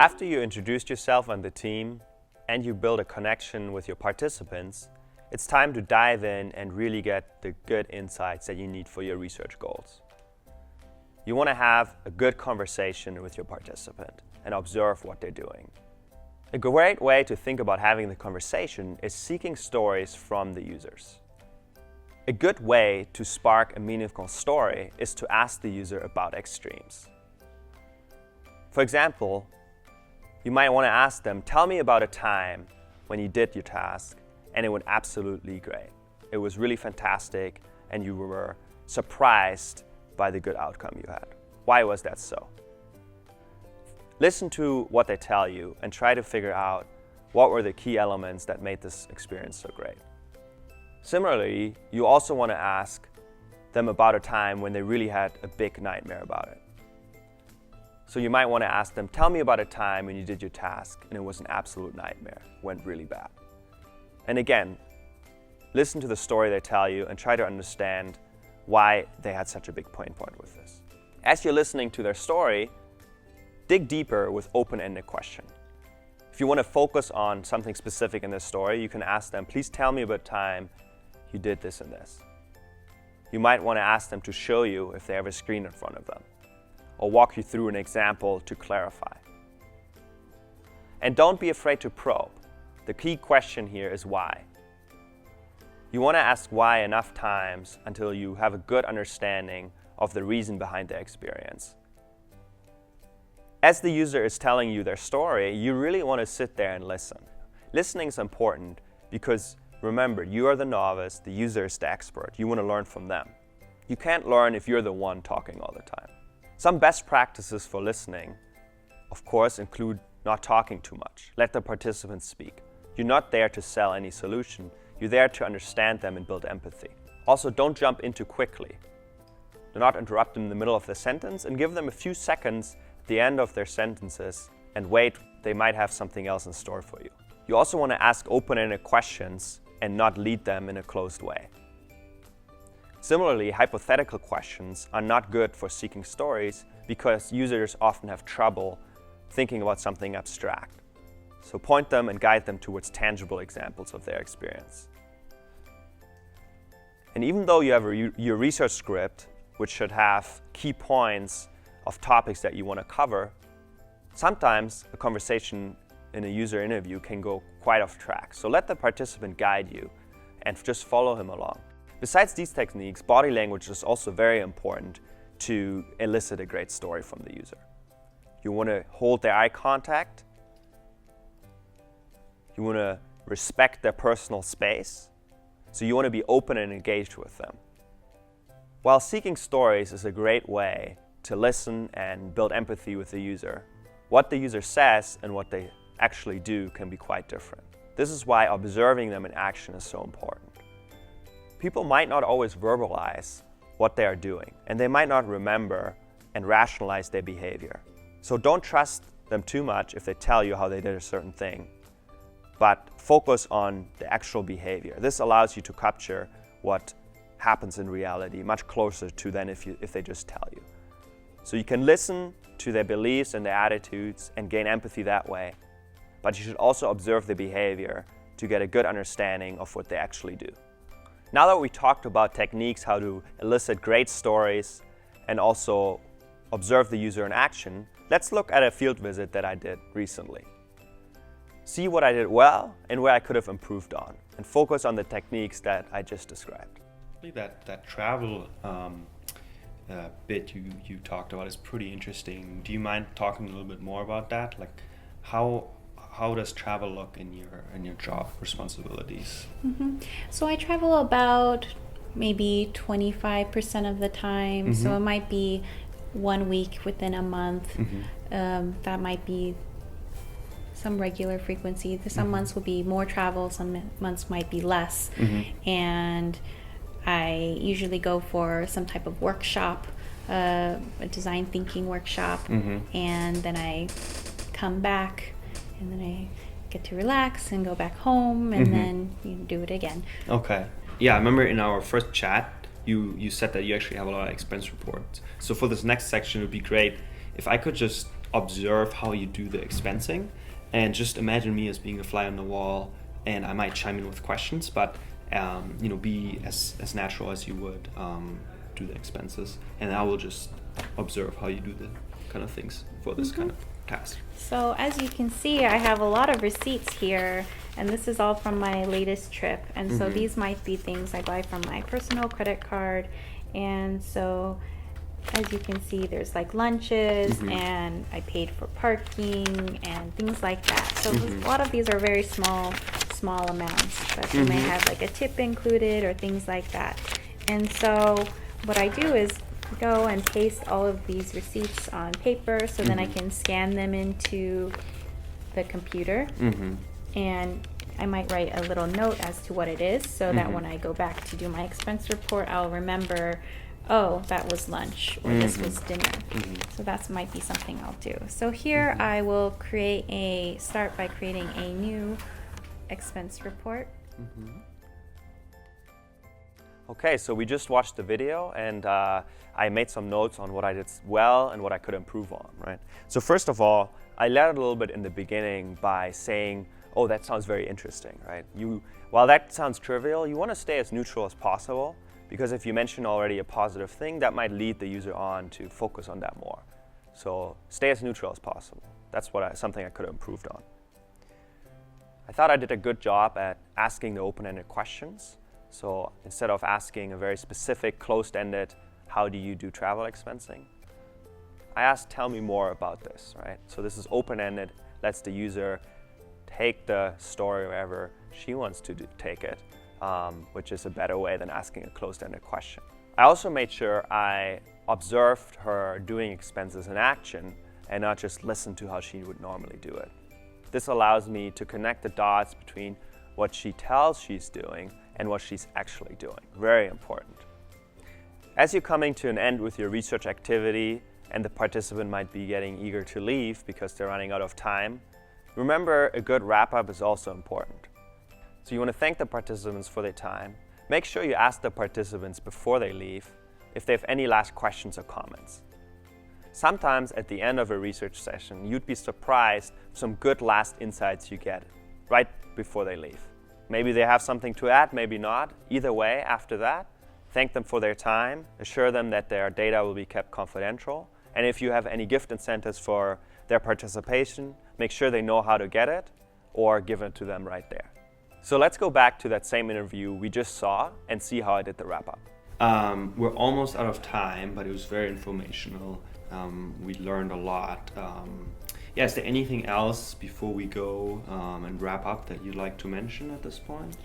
After you introduced yourself and the team, and you build a connection with your participants, it's time to dive in and really get the good insights that you need for your research goals. You want to have a good conversation with your participant and observe what they're doing. A great way to think about having the conversation is seeking stories from the users. A good way to spark a meaningful story is to ask the user about extremes. For example, you might want to ask them, tell me about a time when you did your task and it went absolutely great. It was really fantastic and you were surprised by the good outcome you had. Why was that so? Listen to what they tell you and try to figure out what were the key elements that made this experience so great. Similarly, you also want to ask them about a time when they really had a big nightmare about it. So you might want to ask them, tell me about a time when you did your task and it was an absolute nightmare, went really bad. And again, listen to the story they tell you and try to understand why they had such a big pain point with this. As you're listening to their story, dig deeper with open-ended questions. If you want to focus on something specific in this story, you can ask them, please tell me about a time you did this and this. You might want to ask them to show you if they have a screen in front of them, or walk you through an example to clarify. And don't be afraid to probe. The key question here is why. You want to ask why enough times until you have a good understanding of the reason behind the experience. As the user is telling you their story, you really want to sit there and listen. Listening is important because remember, you are the novice, the user is the expert. You want to learn from them. You can't learn if you're the one talking all the time. Some best practices for listening, of course, include not talking too much. Let the participants speak. You're not there to sell any solution. You're there to understand them and build empathy. Also, don't jump in too quickly. Do not interrupt them in the middle of the sentence and give them a few seconds at the end of their sentences and wait, they might have something else in store for you. You also want to ask open-ended questions and not lead them in a closed way. Similarly, hypothetical questions are not good for seeking stories because users often have trouble thinking about something abstract. So point them and guide them towards tangible examples of their experience. And even though you have your research script, which should have key points of topics that you want to cover, sometimes a conversation in a user interview can go quite off track. So let the participant guide you and just follow him along. Besides these techniques, body language is also very important to elicit a great story from the user. You want to hold their eye contact. You want to respect their personal space. So you want to be open and engaged with them. While seeking stories is a great way to listen and build empathy with the user, what the user says and what they actually do can be quite different. This is why observing them in action is so important. People might not always verbalize what they are doing, and they might not remember and rationalize their behavior. So don't trust them too much if they tell you how they did a certain thing, but focus on the actual behavior. This allows you to capture what happens in reality much closer to than if they just tell you. So you can listen to their beliefs and their attitudes and gain empathy that way, but you should also observe the behavior to get a good understanding of what they actually do. Now that we talked about techniques, how to elicit great stories and also observe the user in action, let's look at a field visit that I did recently. See what I did well and where I could have improved on, and focus on the techniques that I just described. That travel bit you talked about is pretty interesting. Do you mind talking a little bit more about that? Like how does travel look in your job responsibilities? Mm-hmm. So I travel about maybe 25% of the time. Mm-hmm. So it might be 1 week within a month. Mm-hmm. That might be some regular frequency. Some mm-hmm. months will be more travel, some months might be less. Mm-hmm. And I usually go for some type of workshop, a design thinking workshop, mm-hmm. and then I come back and then I get to relax and go back home and mm-hmm. then do it again. Okay. Yeah, I remember in our first chat, you said that you actually have a lot of expense reports. So for this next section, it would be great if I could just observe how you do the expensing, and just imagine me as being a fly on the wall, and I might chime in with questions, but be as natural as you would do the expenses, and I will just observe how you do the kind of things for this kind of task. So as you can see, I have a lot of receipts here, and this is all from my latest trip. And so these might be things I buy from my personal credit card. And so as you can see, there's like lunches, and I paid for parking and things like that. So a lot of these are very small amounts, but you may have like a tip included or things like that. And so what I do is go and paste all of these receipts on paper, so then I can scan them into the computer, and I might write a little note as to what it is, so that when I go back to do my expense report, I'll remember, oh, that was lunch, or this was dinner. So that might be something I'll do. So here I will start by creating a new expense report. Okay, so we just watched the video, and I made some notes on what I did well and what I could improve on, right? So first of all, I led a little bit in the beginning by saying, oh, that sounds very interesting, right? While that sounds trivial, you want to stay as neutral as possible, because if you mention already a positive thing, that might lead the user on to focus on that more. So stay as neutral as possible. That's something I could have improved on. I thought I did a good job at asking the open-ended questions. So instead of asking a very specific, closed-ended, how do you do travel expensing, I asked, tell me more about this, right? So this is open-ended, lets the user take the story wherever she wants to take it, which is a better way than asking a closed-ended question. I also made sure I observed her doing expenses in action and not just listen to how she would normally do it. This allows me to connect the dots between what she tells she's doing and what she's actually doing. Very important. As you're coming to an end with your research activity and the participant might be getting eager to leave because they're running out of time, remember a good wrap-up is also important. So you want to thank the participants for their time. Make sure you ask the participants before they leave if they have any last questions or comments. Sometimes at the end of a research session, you'd be surprised some good last insights you get right before they leave. Maybe they have something to add, maybe not. Either way, after that, thank them for their time, assure them that their data will be kept confidential, and if you have any gift incentives for their participation, make sure they know how to get it or give it to them right there. So let's go back to that same interview we just saw and see how I did the wrap-up. We're almost out of time, but it was very informational. We learned a lot. Is there anything else before we go and wrap up that you'd like to mention at this point?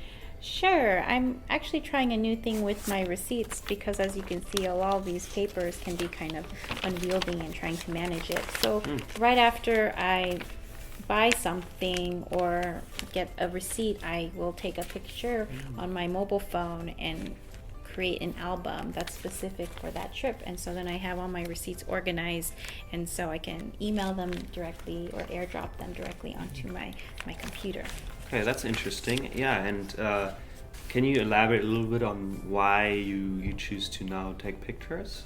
Sure. I'm actually trying a new thing with my receipts because, as you can see, a lot of these papers can be kind of unwieldy and trying to manage it. So right after I buy something or get a receipt, I will take a picture on my mobile phone and create an album that's specific for that trip. And so then I have all my receipts organized, and so I can email them directly or airdrop them directly onto my computer. Okay, that's interesting. Yeah, and can you elaborate a little bit on why you choose to now take pictures?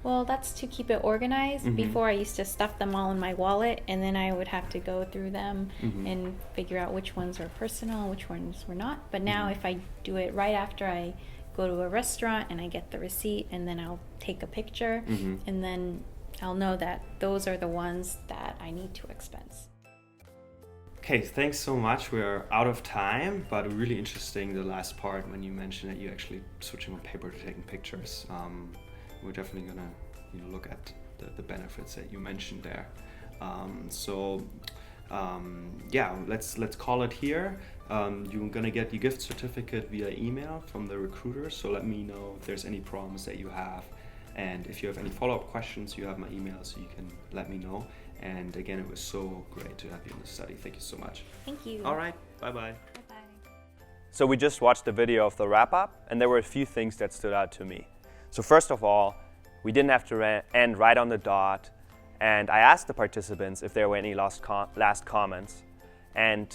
Well, that's to keep it organized. Before I used to stuff them all in my wallet, and then I would have to go through them and figure out which ones were personal, which ones were not. But now if I do it right after I go to a restaurant and I get the receipt, and then I'll take a picture, and then I'll know that those are the ones that I need to expense. Okay, thanks so much. We're out of time, but really interesting the last part when you mentioned that you're actually switching from paper to taking pictures. We're definitely gonna look at the benefits that you mentioned there. Let's call it here. You're gonna get your gift certificate via email from the recruiter, so let me know if there's any problems that you have, and if you have any follow-up questions, you have my email, so you can let me know. And again, it was so great to have you in the study. Thank you so much. Thank you. All right, bye-bye. Bye-bye. So we just watched the video of the wrap-up, and there were a few things that stood out to me. So first of all, we didn't have to end right on the dot, and I asked the participants if there were any last comments, and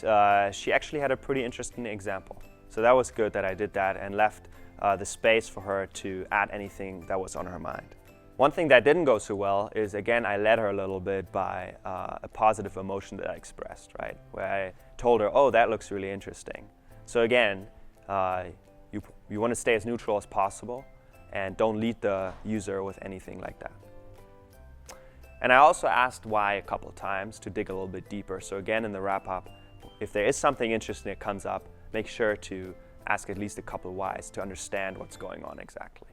she actually had a pretty interesting example. So that was good that I did that and left the space for her to add anything that was on her mind. One thing that didn't go so well is, again, I led her a little bit by a positive emotion that I expressed, right? Where I told her, oh, that looks really interesting. So again, you want to stay as neutral as possible and don't lead the user with anything like that. And I also asked why a couple of times to dig a little bit deeper. So again, in the wrap-up, if there is something interesting that comes up, make sure to ask at least a couple of whys to understand what's going on exactly.